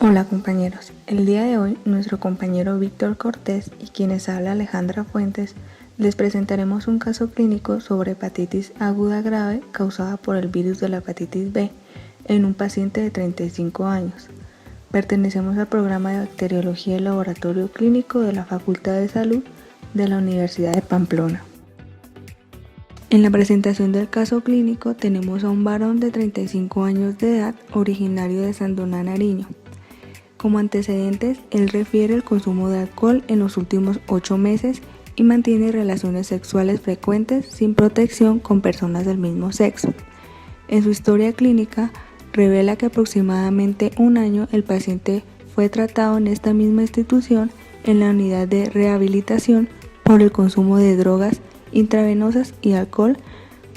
Hola compañeros, el día de hoy nuestro compañero Víctor Cortés y quienes habla Alejandra Fuentes les presentaremos un caso clínico sobre hepatitis aguda grave causada por el virus de la hepatitis B en un paciente de 35 años. Pertenecemos al programa de bacteriología del laboratorio clínico de la Facultad de Salud de la Universidad de Pamplona. En la presentación del caso clínico tenemos a un varón de 35 años de edad originario de Sandoná, Nariño. Como antecedentes, él refiere el consumo de alcohol en los últimos 8 meses y mantiene relaciones sexuales frecuentes sin protección con personas del mismo sexo. En su historia clínica, revela que aproximadamente un año el paciente fue tratado en esta misma institución en la unidad de rehabilitación por el consumo de drogas intravenosas y alcohol,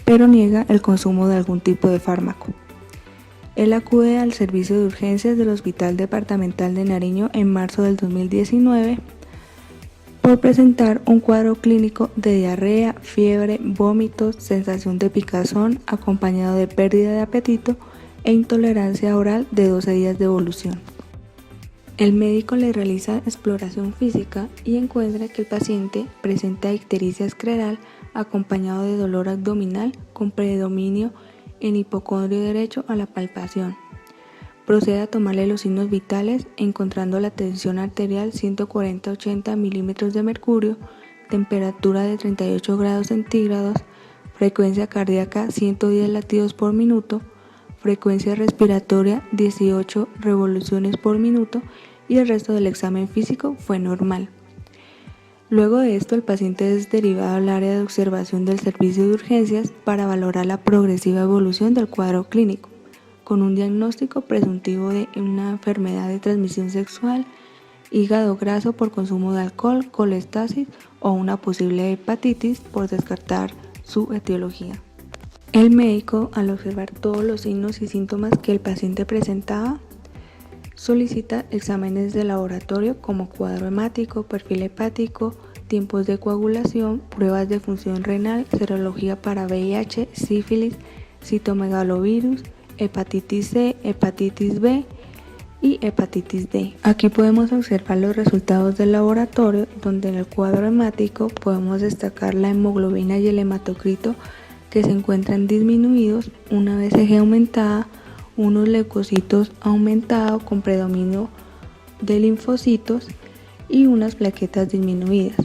pero niega el consumo de algún tipo de fármaco. Él acude al servicio de urgencias del Hospital Departamental de Nariño en marzo del 2019 por presentar un cuadro clínico de diarrea, fiebre, vómitos, sensación de picazón acompañado de pérdida de apetito e intolerancia oral de 12 días de evolución. El médico le realiza exploración física y encuentra que el paciente presenta ictericia escleral acompañado de dolor abdominal con predominio en hipocondrio derecho a la palpación. Procede a tomarle los signos vitales, encontrando la tensión arterial 140-80 milímetros de mercurio, temperatura de 38 grados centígrados, frecuencia cardíaca 110 latidos por minuto, frecuencia respiratoria 18 revoluciones por minuto y el resto del examen físico fue normal. Luego de esto, el paciente es derivado al área de observación del servicio de urgencias para valorar la progresiva evolución del cuadro clínico, con un diagnóstico presuntivo de una enfermedad de transmisión sexual, hígado graso por consumo de alcohol, colestasis o una posible hepatitis por descartar su etiología. El médico, al observar todos los signos y síntomas que el paciente presentaba, solicita exámenes de laboratorio como cuadro hemático, perfil hepático, tiempos de coagulación, pruebas de función renal, serología para VIH, sífilis, citomegalovirus, hepatitis C, hepatitis B y hepatitis D. Aquí podemos observar los resultados del laboratorio, donde en el cuadro hemático podemos destacar la hemoglobina y el hematocrito que se encuentran disminuidos, una BCG aumentada, unos leucocitos aumentados con predominio de linfocitos y unas plaquetas disminuidas.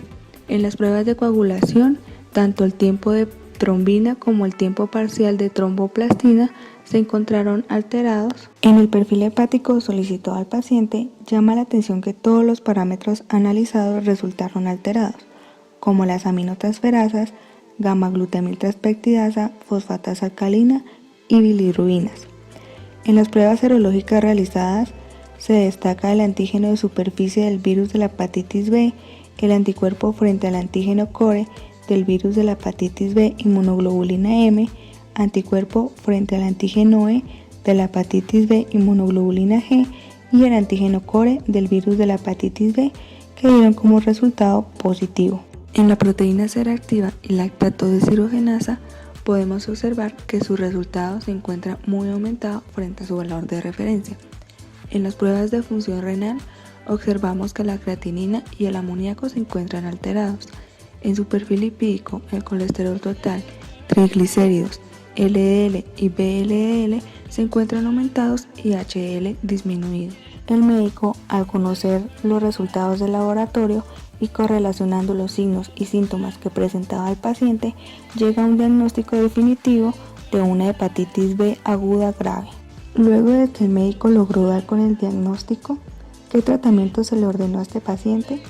En las pruebas de coagulación, tanto el tiempo de trombina como el tiempo parcial de tromboplastina se encontraron alterados. En el perfil hepático solicitado al paciente, llama la atención que todos los parámetros analizados resultaron alterados, como las aminotransferasas, gamma-glutamiltranseptidasa, fosfatasa alcalina y bilirrubinas. En las pruebas serológicas realizadas se destaca el antígeno de superficie del virus de la hepatitis B, el anticuerpo frente al antígeno core del virus de la hepatitis B, inmunoglobulina M, anticuerpo frente al antígeno E de la hepatitis B, inmunoglobulina G y el antígeno core del virus de la hepatitis B que dieron como resultado positivo. En la proteína C reactiva y lactato deshidrogenasa podemos observar que su resultado se encuentra muy aumentado frente a su valor de referencia. En las pruebas de función renal observamos que la creatinina y el amoníaco se encuentran alterados. En su perfil lipídico, el colesterol total, triglicéridos, LDL y VLDL se encuentran aumentados y HDL disminuido. El médico, al conocer los resultados del laboratorio y correlacionando los signos y síntomas que presentaba el paciente, llega a un diagnóstico definitivo de una hepatitis B aguda grave. Luego de que el médico logró dar con el diagnóstico, ¿qué tratamiento se le ordenó a este paciente?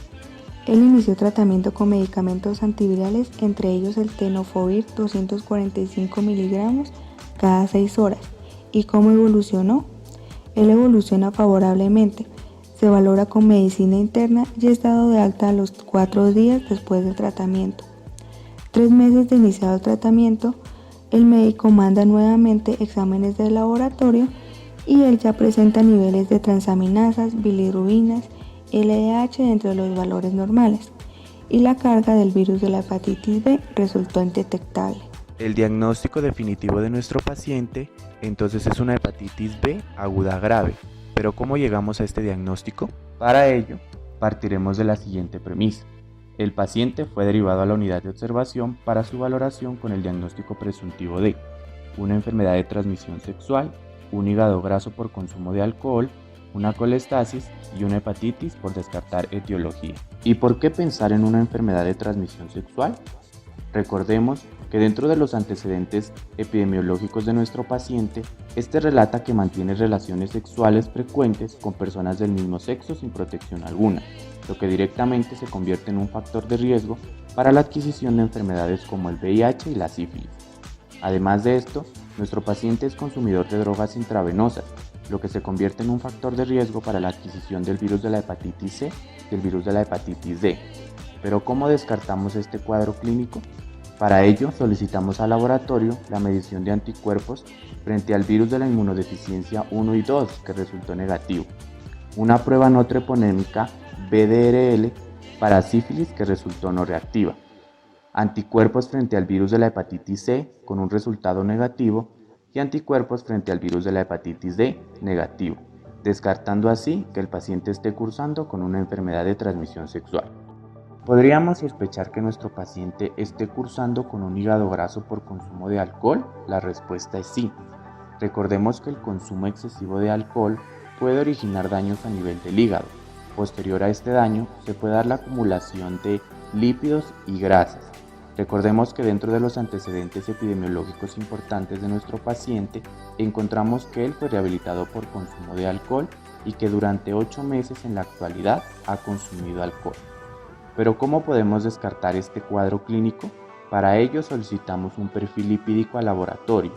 Él inició tratamiento con medicamentos antivirales, entre ellos el tenofovir 245 miligramos cada 6 horas. ¿Y cómo evolucionó? Él evoluciona favorablemente. Se valora con medicina interna y es dado de alta a los 4 días después del tratamiento. 3 meses de iniciado el tratamiento, el médico manda nuevamente exámenes de laboratorio y él ya presenta niveles de transaminasas, bilirrubinas, LDH dentro de los valores normales y la carga del virus de la hepatitis B resultó indetectable. El diagnóstico definitivo de nuestro paciente entonces es una hepatitis B aguda grave, Pero ¿cómo llegamos a este diagnóstico? Para ello, partiremos de la siguiente premisa. El paciente fue derivado a la unidad de observación para su valoración con el diagnóstico presuntivo de una enfermedad de transmisión sexual, un hígado graso por consumo de alcohol, una colestasis y una hepatitis por descartar etiología. ¿Y por qué pensar en una enfermedad de transmisión sexual? Recordemos que dentro de los antecedentes epidemiológicos de nuestro paciente, este relata que mantiene relaciones sexuales frecuentes con personas del mismo sexo sin protección alguna, lo que directamente se convierte en un factor de riesgo para la adquisición de enfermedades como el VIH y la sífilis. Además de esto, nuestro paciente es consumidor de drogas intravenosas, lo que se convierte en un factor de riesgo para la adquisición del virus de la hepatitis C y el virus de la hepatitis D. Pero ¿cómo descartamos este cuadro clínico? Para ello solicitamos al laboratorio la medición de anticuerpos frente al virus de la inmunodeficiencia 1 y 2 que resultó negativo, una prueba no treponémica VDRL para sífilis que resultó no reactiva, anticuerpos frente al virus de la hepatitis C con un resultado negativo y anticuerpos frente al virus de la hepatitis D negativo, descartando así que el paciente esté cursando con una enfermedad de transmisión sexual. ¿Podríamos sospechar que nuestro paciente esté cursando con un hígado graso por consumo de alcohol? La respuesta es sí. Recordemos que el consumo excesivo de alcohol puede originar daños a nivel del hígado. Posterior a este daño, se puede dar la acumulación de lípidos y grasas. Recordemos que dentro de los antecedentes epidemiológicos importantes de nuestro paciente, encontramos que él fue rehabilitado por consumo de alcohol y que durante 8 meses en la actualidad ha consumido alcohol. Pero ¿cómo podemos descartar este cuadro clínico? Para ello solicitamos un perfil lipídico al laboratorio,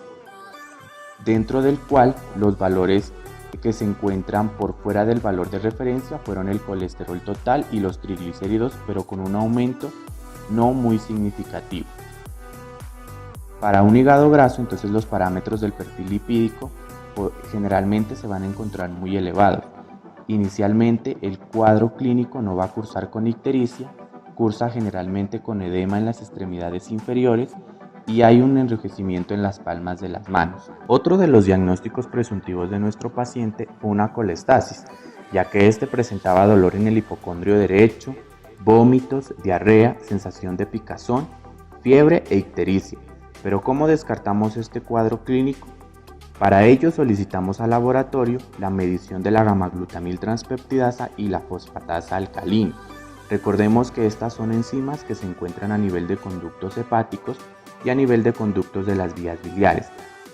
dentro del cual los valores que se encuentran por fuera del valor de referencia fueron el colesterol total y los triglicéridos, pero con un aumento no muy significativo. Para un hígado graso, entonces los parámetros del perfil lipídico generalmente se van a encontrar muy elevados. Inicialmente el cuadro clínico no va a cursar con ictericia, cursa generalmente con edema en las extremidades inferiores y hay un enrojecimiento en las palmas de las manos. Otro de los diagnósticos presuntivos de nuestro paciente fue una colestasis, ya que este presentaba dolor en el hipocondrio derecho, vómitos, diarrea, sensación de picazón, fiebre e ictericia. Pero ¿cómo descartamos este cuadro clínico? Para ello solicitamos al laboratorio la medición de la gamma-glutamil transpeptidasa y la fosfatasa alcalina. Recordemos que estas son enzimas que se encuentran a nivel de conductos hepáticos y a nivel de conductos de las vías biliares.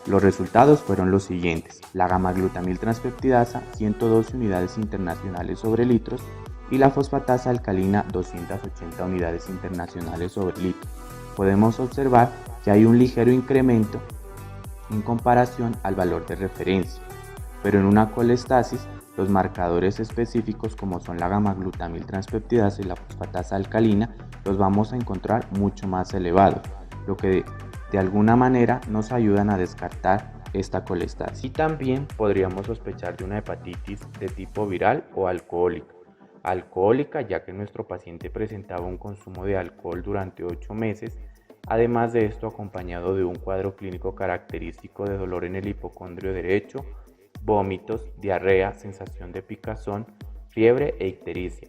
Los resultados fueron los siguientes: la gamma-glutamil transpeptidasa 112 unidades internacionales sobre litros y la fosfatasa alcalina 280 unidades internacionales sobre litros. Podemos observar que hay un ligero incremento en comparación al valor de referencia, pero en una colestasis los marcadores específicos como son la gamma-glutamil transpeptidasa y la fosfatasa alcalina los vamos a encontrar mucho más elevados, lo que de alguna manera nos ayudan a descartar esta colestasis. Y también podríamos sospechar de una hepatitis de tipo viral o alcohólica. Alcohólica, ya que nuestro paciente presentaba un consumo de alcohol durante 8 meses, además de esto acompañado de un cuadro clínico característico de dolor en el hipocondrio derecho, vómitos, diarrea, sensación de picazón, fiebre e ictericia.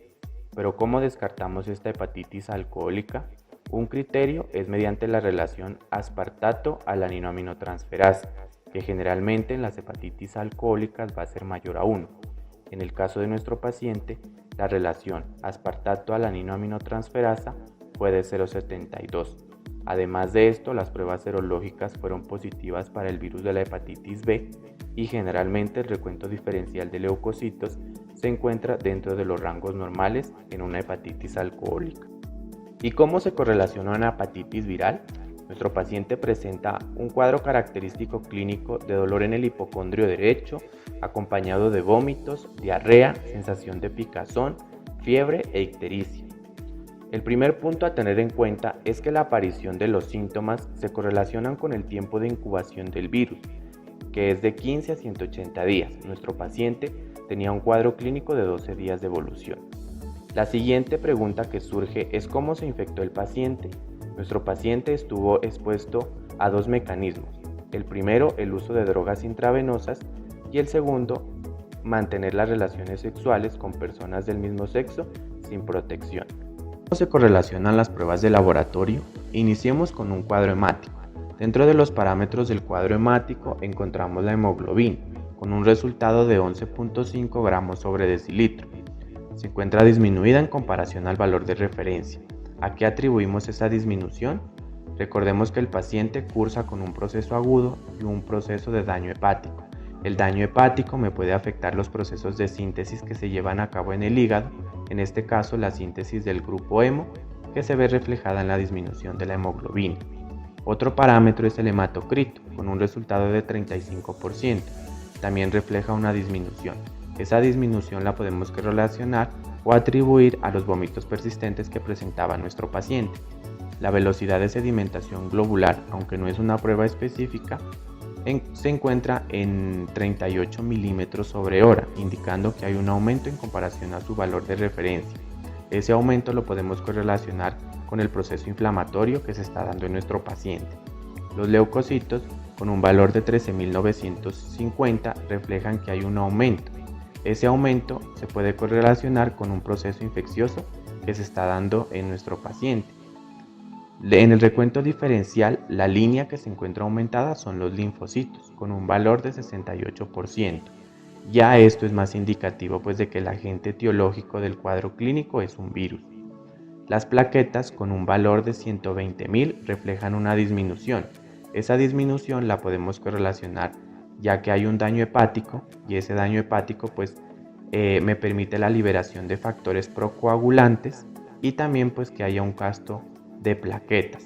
Pero ¿cómo descartamos esta hepatitis alcohólica? Un criterio es mediante la relación aspartato-alaninoaminotransferasa, que generalmente en las hepatitis alcohólicas va a ser mayor a 1. En el caso de nuestro paciente, la relación aspartato-alaninoaminotransferasa fue de 0,72. Además de esto, las pruebas serológicas fueron positivas para el virus de la hepatitis B y generalmente el recuento diferencial de leucocitos se encuentra dentro de los rangos normales en una hepatitis alcohólica. ¿Y cómo se correlaciona una hepatitis viral? Nuestro paciente presenta un cuadro característico clínico de dolor en el hipocondrio derecho, acompañado de vómitos, diarrea, sensación de picazón, fiebre e ictericia. El primer punto a tener en cuenta es que la aparición de los síntomas se correlacionan con el tiempo de incubación del virus, que es de 15 a 180 días. Nuestro paciente tenía un cuadro clínico de 12 días de evolución. La siguiente pregunta que surge es cómo se infectó el paciente. Nuestro paciente estuvo expuesto a 2 mecanismos. El primero, el uso de drogas intravenosas, y el segundo, mantener las relaciones sexuales con personas del mismo sexo sin protección. ¿Cómo se correlacionan las pruebas de laboratorio? Iniciemos con un cuadro hemático. Dentro de los parámetros del cuadro hemático encontramos la hemoglobina, con un resultado de 11.5 gramos sobre decilitro. Se encuentra disminuida en comparación al valor de referencia. ¿A qué atribuimos esa disminución? Recordemos que el paciente cursa con un proceso agudo y un proceso de daño hepático. El daño hepático me puede afectar los procesos de síntesis que se llevan a cabo en el hígado, en este caso la síntesis del grupo hemo, que se ve reflejada en la disminución de la hemoglobina. Otro parámetro es el hematocrito, con un resultado de 35%. También refleja una disminución. Esa disminución la podemos relacionar o atribuir a los vómitos persistentes que presentaba nuestro paciente. La velocidad de sedimentación globular, aunque no es una prueba específica, se encuentra en 38 milímetros sobre hora, indicando que hay un aumento en comparación a su valor de referencia. Ese aumento lo podemos correlacionar con el proceso inflamatorio que se está dando en nuestro paciente. Los leucocitos, con un valor de 13.950, reflejan que hay un aumento. Ese aumento se puede correlacionar con un proceso infeccioso que se está dando en nuestro paciente. En el recuento diferencial, la línea que se encuentra aumentada son los linfocitos, con un valor de 68%. Ya esto es más indicativo pues de que el agente etiológico del cuadro clínico es un virus. Las plaquetas, con un valor de 120.000, reflejan una disminución. Esa disminución la podemos correlacionar ya que hay un daño hepático, y ese daño hepático pues me permite la liberación de factores procoagulantes y también pues que haya un gasto de plaquetas.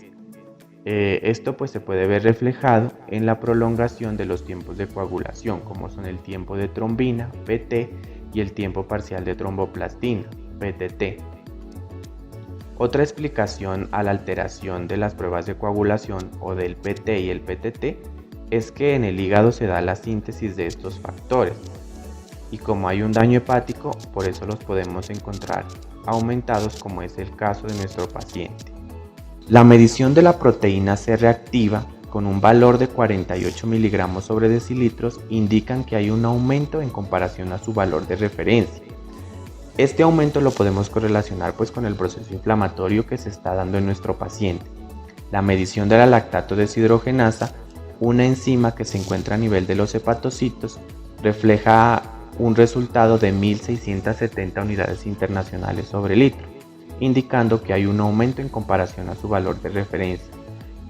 Esto pues se puede ver reflejado en la prolongación de los tiempos de coagulación, como son el tiempo de trombina, PT, y el tiempo parcial de tromboplastina, PTT. Otra explicación a la alteración de las pruebas de coagulación o del PT y el PTT es que en el hígado se da la síntesis de estos factores, y como hay un daño hepático, por eso los podemos encontrar aumentados, como es el caso de nuestro paciente. La medición de la proteína C reactiva, con un valor de 48 miligramos sobre decilitros, indican que hay un aumento en comparación a su valor de referencia. Este aumento lo podemos correlacionar pues con el proceso inflamatorio que se está dando en nuestro paciente. La medición de la lactato deshidrogenasa, una enzima que se encuentra a nivel de los hepatocitos, refleja un resultado de 1.670 unidades internacionales sobre litro, indicando que hay un aumento en comparación a su valor de referencia.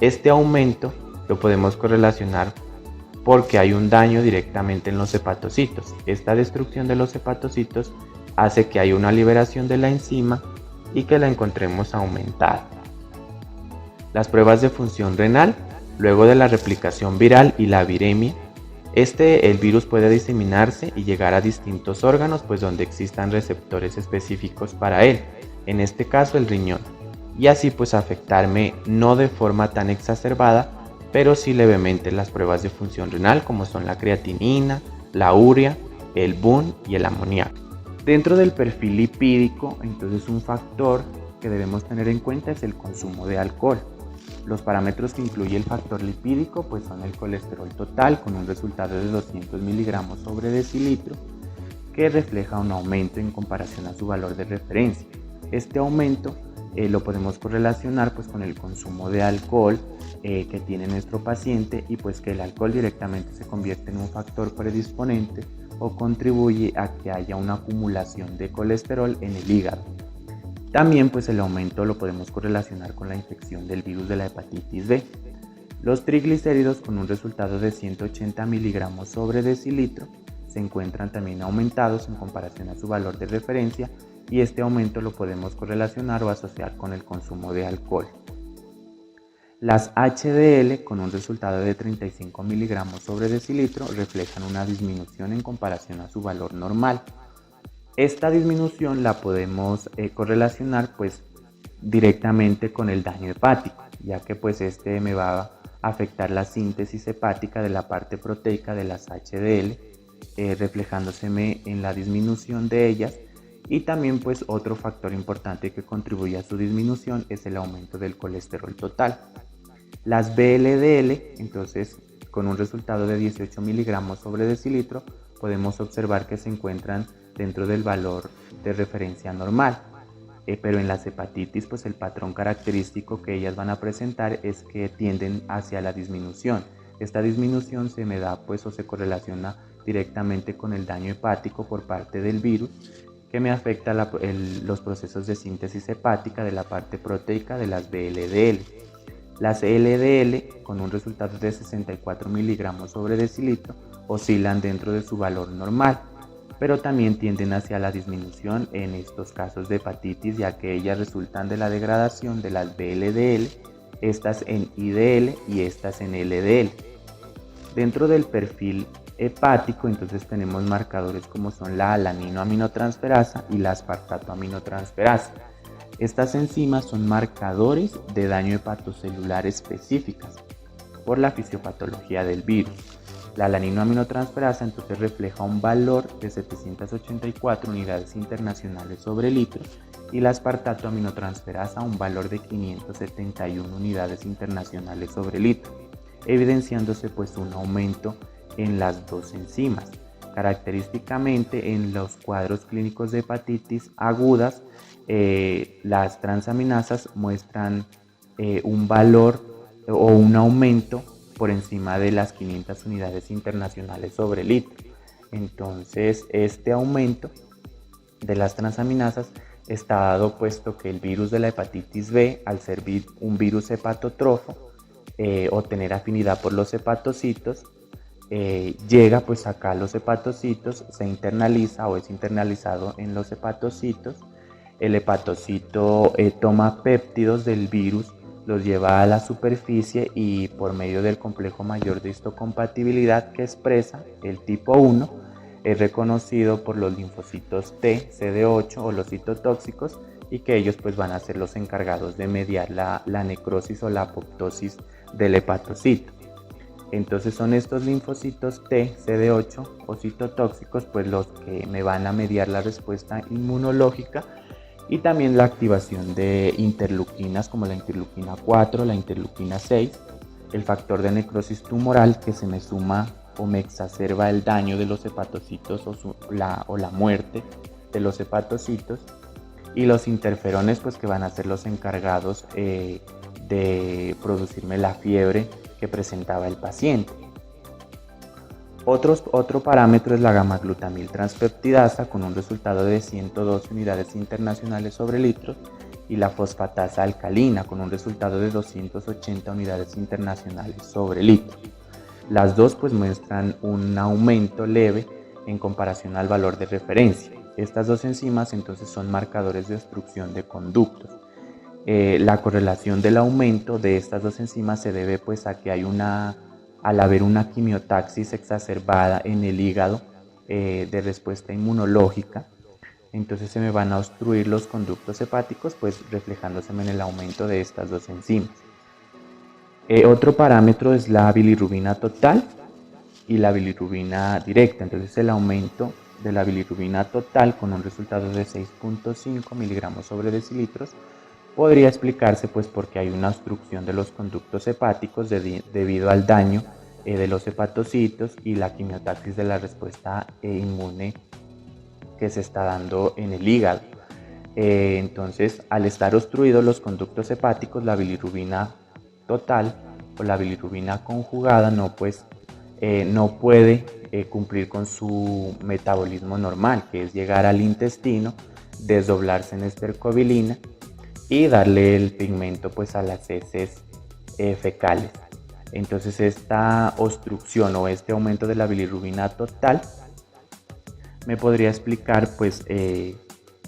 Este aumento lo podemos correlacionar porque hay un daño directamente en los hepatocitos. Esta destrucción de los hepatocitos hace que haya una liberación de la enzima y que la encontremos aumentada. Las pruebas de función renal, luego de la replicación viral y la viremia, el virus puede diseminarse y llegar a distintos órganos pues donde existan receptores específicos para él, en este caso el riñón, y así pues afectarme no de forma tan exacerbada, pero sí levemente las pruebas de función renal como son la creatinina, la urea, el BUN y el amoníaco. Dentro del perfil lipídico, entonces un factor que debemos tener en cuenta es el consumo de alcohol. Los parámetros que incluye el factor lipídico pues son el colesterol total con un resultado de 200 miligramos sobre decilitro, que refleja un aumento en comparación a su valor de referencia. Este aumento lo podemos correlacionar pues con el consumo de alcohol que tiene nuestro paciente, y pues que el alcohol directamente se convierte en un factor predisponente o contribuye a que haya una acumulación de colesterol en el hígado. También pues el aumento lo podemos correlacionar con la infección del virus de la hepatitis B. Los triglicéridos, con un resultado de 180 miligramos sobre decilitro, se encuentran también aumentados en comparación a su valor de referencia, y este aumento lo podemos correlacionar o asociar con el consumo de alcohol. Las HDL, con un resultado de 35 miligramos sobre decilitro, reflejan una disminución en comparación a su valor normal. Esta disminución la podemos correlacionar pues directamente con el daño hepático, ya que pues este me va a afectar la síntesis hepática de la parte proteica de las HDL, reflejándoseme en la disminución de ellas. Y también pues otro factor importante que contribuye a su disminución es el aumento del colesterol total. Las VLDL, entonces con un resultado de 18 miligramos sobre decilitro, podemos observar que se encuentran dentro del valor de referencia normal. Pero en las hepatitis, pues el patrón característico que ellas van a presentar es que tienden hacia la disminución. Esta disminución se me da pues o se correlaciona directamente con el daño hepático por parte del virus, que me afecta los procesos de síntesis hepática de la parte proteica de las VLDL. Las LDL, con un resultado de 64 miligramos sobre decilitro, oscilan dentro de su valor normal, pero también tienden hacia la disminución en estos casos de hepatitis, ya que ellas resultan de la degradación de las VLDL, estas en IDL y estas en LDL. Dentro del perfil hepático, entonces tenemos marcadores como son la alaninoaminotransferasa y la aspartatoaminotransferasa. Estas enzimas son marcadores de daño hepatocelular específicas por la fisiopatología del virus. La alaninoaminotransferasa entonces refleja un valor de 784 unidades internacionales sobre litro y la aspartatoaminotransferasa un valor de 571 unidades internacionales sobre litro, evidenciándose pues un aumento en las dos enzimas. Característicamente en los cuadros clínicos de hepatitis agudas, las transaminasas muestran un valor o un aumento por encima de las 500 unidades internacionales sobre litro. Entonces, este aumento de las transaminasas está dado puesto que el virus de la hepatitis B, al ser un virus hepatotrofo o tener afinidad por los hepatocitos, llega pues acá a los hepatocitos, se internaliza o es internalizado en los hepatocitos. El hepatocito toma péptidos del virus, los lleva a la superficie y por medio del complejo mayor de histocompatibilidad que expresa el tipo 1 es reconocido por los linfocitos T, CD8 o los citotóxicos, y que ellos pues van a ser los encargados de mediar la necrosis o la apoptosis del hepatocito. Entonces son estos linfocitos T, CD8 o citotóxicos pues los que me van a mediar la respuesta inmunológica y también la activación de interleuquinas como la interleuquina 4, la interleuquina 6, el factor de necrosis tumoral que se me suma o me exacerba el daño de los hepatocitos o la muerte de los hepatocitos, y los interferones pues que van a ser los encargados de producirme la fiebre que presentaba el paciente. Otro parámetro es la gamma-glutamil-transpeptidasa con un resultado de 112 unidades internacionales sobre litros y la fosfatasa alcalina con un resultado de 280 unidades internacionales sobre litros. Las dos pues muestran un aumento leve en comparación al valor de referencia. Estas dos enzimas entonces son marcadores de obstrucción de conductos. La correlación del aumento de estas dos enzimas se debe pues a que al haber una quimiotaxis exacerbada en el hígado de respuesta inmunológica, entonces se me van a obstruir los conductos hepáticos, pues reflejándose en el aumento de estas dos enzimas. Otro parámetro es la bilirrubina total y la bilirrubina directa. Entonces el aumento de la bilirrubina total con un resultado de 6.5 miligramos sobre decilitros podría explicarse pues porque hay una obstrucción de los conductos hepáticos debido al daño de los hepatocitos y la quimiotaxis de la respuesta inmune que se está dando en el hígado. Entonces, al estar obstruidos los conductos hepáticos, la bilirrubina total o la bilirrubina conjugada no puede cumplir con su metabolismo normal, que es llegar al intestino, desdoblarse en estercobilina y darle el pigmento pues a las heces fecales. Entonces esta obstrucción o este aumento de la bilirrubina total me podría explicar pues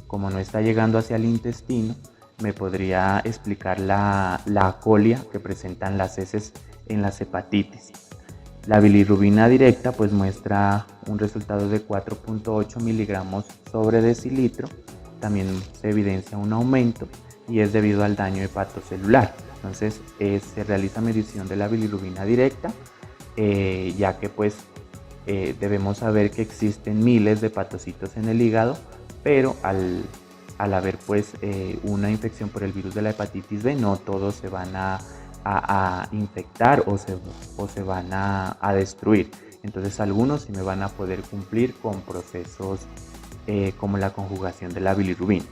como no está llegando hacia el intestino, me podría explicar la acolia que presentan las heces en las hepatitis. La bilirrubina directa pues muestra un resultado de 4.8 miligramos sobre decilitro, también se evidencia un aumento y es debido al daño hepatocelular. Entonces se realiza medición de la bilirrubina directa, ya que pues debemos saber que existen miles de hepatocitos en el hígado, pero al haber pues una infección por el virus de la hepatitis B, no todos se van a infectar o se van a destruir. Entonces algunos sí me van a poder cumplir con procesos como la conjugación de la bilirrubina.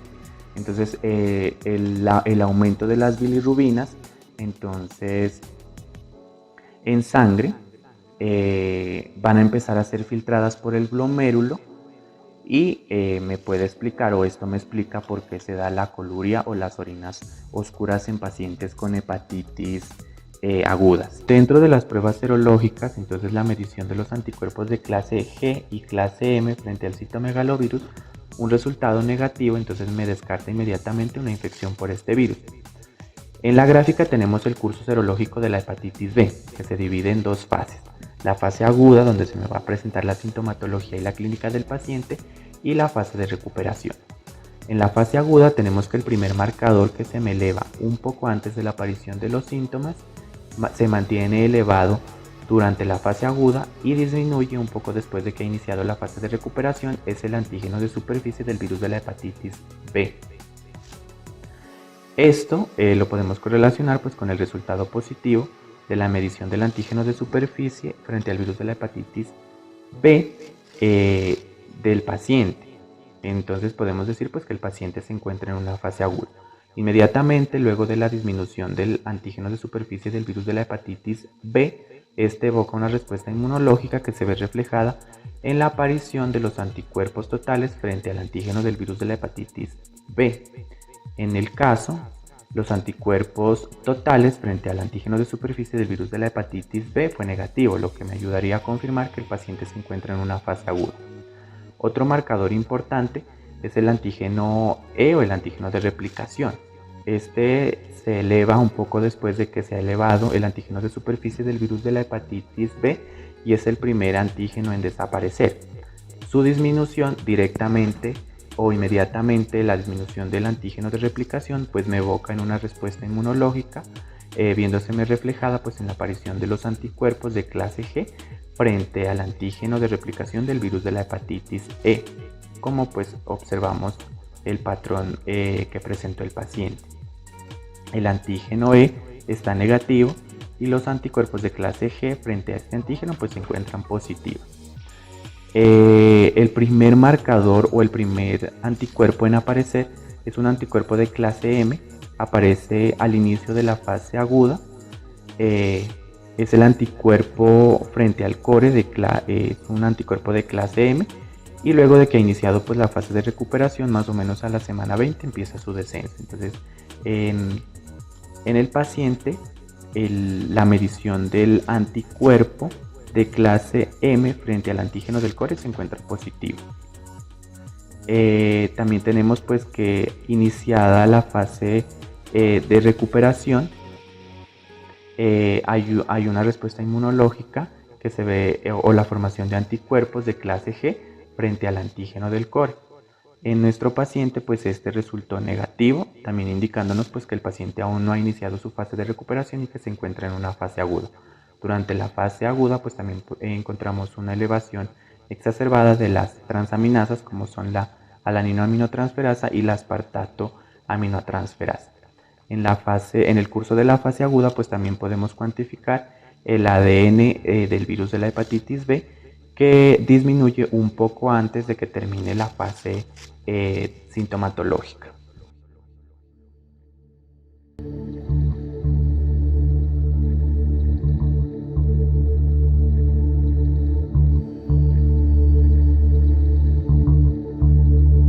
Entonces el aumento de las bilirrubinas, entonces en sangre van a empezar a ser filtradas por el glomérulo y me puede explicar, o esto me explica por qué se da la coluria o las orinas oscuras en pacientes con hepatitis agudas. Dentro de las pruebas serológicas, entonces la medición de los anticuerpos de clase G y clase M frente al citomegalovirus, un resultado negativo, entonces me descarta inmediatamente una infección por este virus. En la gráfica tenemos el curso serológico de la hepatitis B, que se divide en dos fases. La fase aguda, donde se me va a presentar la sintomatología y la clínica del paciente, y la fase de recuperación. En la fase aguda tenemos que el primer marcador, que se me eleva un poco antes de la aparición de los síntomas, se mantiene elevado durante la fase aguda y disminuye un poco después de que ha iniciado la fase de recuperación, es el antígeno de superficie del virus de la hepatitis B. Esto lo podemos correlacionar pues con el resultado positivo de la medición del antígeno de superficie frente al virus de la hepatitis B del paciente. Entonces podemos decir pues que el paciente se encuentra en una fase aguda. Inmediatamente luego de la disminución del antígeno de superficie del virus de la hepatitis B, este evoca una respuesta inmunológica que se ve reflejada en la aparición de los anticuerpos totales frente al antígeno del virus de la hepatitis B. En el caso, los anticuerpos totales frente al antígeno de superficie del virus de la hepatitis B fue negativo, lo que me ayudaría a confirmar que el paciente se encuentra en una fase aguda. Otro marcador importante es el antígeno E o el antígeno de replicación. Este se eleva un poco después de que se ha elevado el antígeno de superficie del virus de la hepatitis B y es el primer antígeno en desaparecer. Su disminución directamente o inmediatamente, la disminución del antígeno de replicación, pues me evoca en una respuesta inmunológica, viéndoseme reflejada pues en la aparición de los anticuerpos de clase G frente al antígeno de replicación del virus de la hepatitis E, como pues observamos el patrón que presentó el paciente. El antígeno E está negativo y los anticuerpos de clase G frente a este antígeno pues se encuentran positivos. El primer marcador o el primer anticuerpo en aparecer es un anticuerpo de clase M, aparece al inicio de la fase aguda, es el anticuerpo frente al core, es un anticuerpo de clase M, y luego de que ha iniciado pues la fase de recuperación, más o menos a la semana 20 empieza su descenso. Entonces en el paciente la medición del anticuerpo de clase M frente al antígeno del core se encuentra positivo. También tenemos pues que iniciada la fase de recuperación, hay una respuesta inmunológica que se ve, o la formación de anticuerpos de clase G frente al antígeno del core. En nuestro paciente pues este resultó negativo, también indicándonos pues que el paciente aún no ha iniciado su fase de recuperación y que se encuentra en una fase aguda. Durante la fase aguda pues también encontramos una elevación exacerbada de las transaminasas, como son la alaninoaminotransferasa y la aspartato aminotransferasa. En el curso de la fase aguda pues también podemos cuantificar el ADN del virus de la hepatitis B, que disminuye un poco antes de que termine la fase sintomatológica.